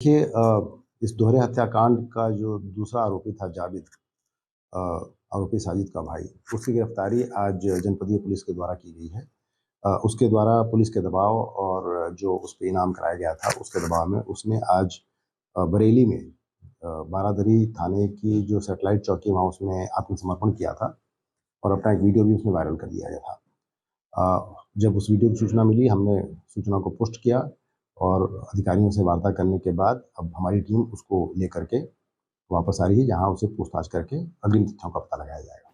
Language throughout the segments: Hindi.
देखिए इस दोहरे हत्याकांड का जो दूसरा आरोपी था जावेद, अ, आरोपी साजिद का भाई, उसकी गिरफ्तारी आज जनपदीय पुलिस के द्वारा की गई है। उसके द्वारा पुलिस के दबाव और जो उस पे इनाम कराया गया था, उसके दबाव में उसने आज बरेली में बारादरी थाने की जो सैटेलाइट चौकी है, वहाँ उसने आत्मसमर्पण किया था और अपना एक वीडियो भी उसने वायरल कर दिया गया था। जब उस वीडियो की सूचना मिली, हमने सूचना को पोस्ट किया और अधिकारियों से वार्ता करने के बाद अब हमारी टीम उसको लेकर के वापस आ रही है, जहां उसे पूछताछ करके अग्रिम तथ्यों का पता लगाया जाएगा।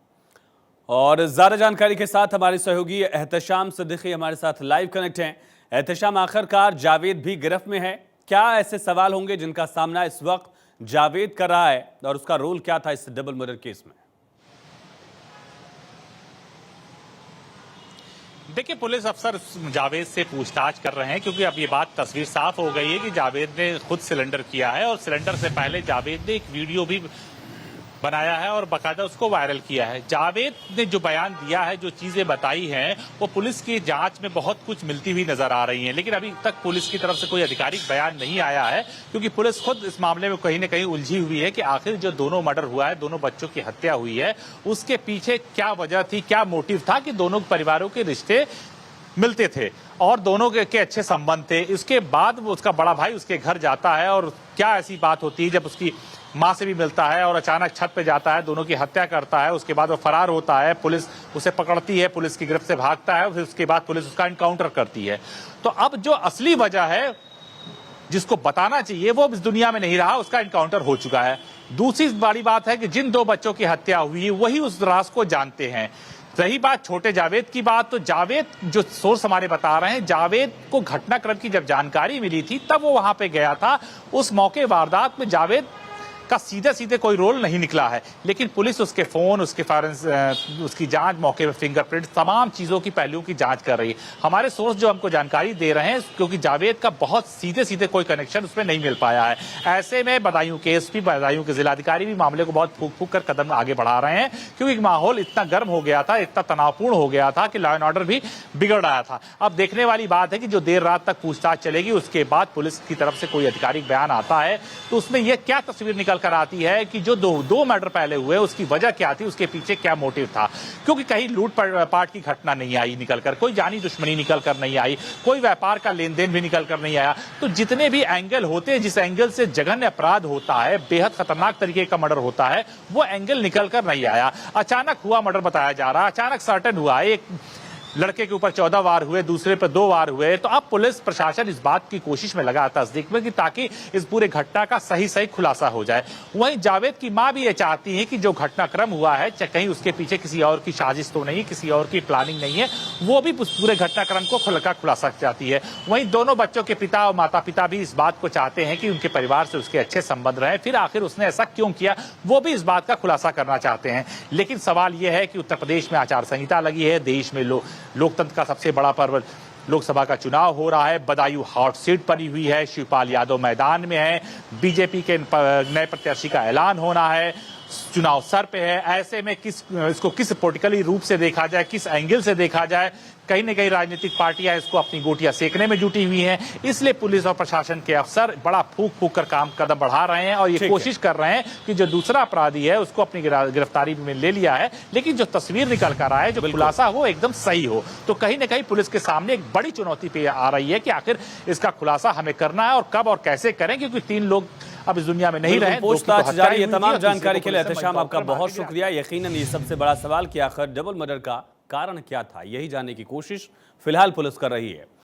और ज्यादा जानकारी के साथ हमारे सहयोगी एहतशाम सिद्दीकी हमारे साथ लाइव कनेक्ट हैं। एहतशाम, आखिरकार जावेद भी गिरफ्त में है, क्या ऐसे सवाल होंगे जिनका सामना इस वक्त जावेद कर रहा है और उसका रोल क्या था इस डबल मर्डर केस में? देखिए, पुलिस अफसर जावेद से पूछताछ कर रहे हैं क्योंकि अब ये बात तस्वीर साफ हो गई है कि जावेद ने खुद सिलेंडर किया है और सिलेंडर से पहले जावेद ने एक वीडियो भी बनाया है और बाकायदा उसको वायरल किया है। जावेद ने जो बयान दिया है, जो चीजें बताई हैं, वो पुलिस की जांच में बहुत कुछ मिलती हुई नजर आ रही हैं, लेकिन अभी तक पुलिस की तरफ से कोई आधिकारिक बयान नहीं आया है क्योंकि पुलिस खुद इस मामले में कहीं न कहीं उलझी हुई है कि आखिर जो दोनों मर्डर हुआ है, दोनों बच्चों की हत्या हुई है, उसके पीछे क्या वजह थी, क्या मोटिव था कि दोनों परिवारों के रिश्ते मिलते थे और दोनों के अच्छे संबंध थे। इसके बाद वो उसका बड़ा भाई उसके घर जाता है और क्या ऐसी बात होती है जब उसकी मां से भी मिलता है और अचानक छत पे जाता है, दोनों की हत्या करता है। उसके बाद वो फरार होता है, पुलिस उसे पकड़ती है, पुलिस की गिरफ्त से भागता है, फिर उसके बाद पुलिस उसका एनकाउंटर करती है। तो अब जो असली वजह है, जिसको बताना चाहिए, वो इस दुनिया में नहीं रहा, उसका एनकाउंटर हो चुका है। दूसरी बड़ी बात है कि जिन दो बच्चों की हत्या हुई वही उस राज को जानते हैं। रही बात छोटे जावेद की बात, तो जावेद, जो सोर्स हमारे बता रहे हैं, जावेद को घटनाक्रम की जब जानकारी मिली थी तब वो वहां पे गया था। उस मौके वारदात में जावेद का सीधे सीधे कोई रोल नहीं निकला है, लेकिन पुलिस उसके फोन, उसकी जांच, मौके पे फिंगरप्रिंट, तमाम चीजों की पहलुओं की जांच कर रही है। हमारे सोर्स जो हमको जानकारी दे रहे हैं, क्योंकि जावेद का बहुत सीधे सीधे कोई कनेक्शन उसमें नहीं मिल पाया है, ऐसे में बदायूं के एसपी, बदायूं के जिलाधिकारी भी मामले को बहुत फूक फूक कर कदम आगे बढ़ा रहे हैं क्योंकि माहौल इतना गर्म हो गया था, इतना तनावपूर्ण हो गया था कि लॉ एंड ऑर्डर भी बिगड़ रहा था। अब देखने वाली बात है कि जो देर रात तक पूछताछ चलेगी, उसके बाद पुलिस की तरफ से कोई आधिकारिक बयान आता है तो उसमें यह क्या तस्वीर निकल कर आती है कि जो दो मर्डर पहले हुए, उसकी वजह क्या थी, उसके पीछे क्या मोटिव था। क्योंकि कहीं लूट पाट की घटना नहीं आई निकल कर, कोई जानी दुश्मनी निकल कर नहीं आई, कोई व्यापार का लेन देन भी निकल कर नहीं आया। तो जितने भी एंगल होते हैं, जिस एंगल से जघन्य अपराध होता है, बेहद खतरनाक तरीके का मर्डर होता है, वो एंगल निकल कर नहीं आया। अचानक हुआ मर्डर बताया जा रहा है, अचानक सर्टेन हुआ। एक लड़के के ऊपर 14 वार हुए, दूसरे पर 2 वार हुए। तो अब पुलिस प्रशासन इस बात की कोशिश में लगा तस्दीक में कि ताकि इस पूरे घटना का सही खुलासा हो जाए। वहीं जावेद की मां भी ये चाहती है कि जो घटनाक्रम हुआ है, कहीं उसके पीछे किसी और की साजिश तो नहीं, किसी और की प्लानिंग नहीं है, वो भी पूरे घटनाक्रम को खुलासा चाहती है। वहीं दोनों बच्चों के पिता और माता पिता भी इस बात को चाहते हैं कि उनके परिवार से उसके अच्छे संबंध रहे, फिर आखिर उसने ऐसा क्यों किया, वो भी इस बात का खुलासा करना चाहते हैं। लेकिन सवाल यह है कि उत्तर प्रदेश में आचार संहिता लगी है, देश में लोकतंत्र का सबसे बड़ा पर्व लोकसभा का चुनाव हो रहा है, बदायूं हॉट सीट बनी हुई है, शिवपाल यादव मैदान में है, बीजेपी के नए प्रत्याशी का ऐलान होना है, चुनाव सर पे है। ऐसे में इसको किस पॉलिटिकली रूप से देखा जाए, किस एंगल से देखा जाए, कहीं न कहीं राजनीतिक पार्टियां इसको अपनी गोटियां सेकने में जुटी हुई हैं। इसलिए पुलिस और प्रशासन के अफसर बड़ा फूक कर कदम बढ़ा रहे हैं और ये कोशिश कर रहे हैं कि जो दूसरा अपराधी है उसको अपनी गिरफ्तारी में ले लिया है, लेकिन जो तस्वीर निकल कर आए, जो खुलासा हो, एकदम सही हो। तो कहीं न कहीं पुलिस के सामने एक बड़ी चुनौती पे आ रही है कि आखिर इसका खुलासा हमें करना है और कब और कैसे करें, क्योंकि 3 लोग अब इस दुनिया में नहीं रहे। पूछताछ जारी है। तमाम जानकारी के लिए एहतशाम आपका बहुत शुक्रिया। यकीनन ये सबसे बड़ा सवाल कि आखिर डबल मर्डर का कारण क्या था, यही जानने की कोशिश फिलहाल पुलिस कर रही है।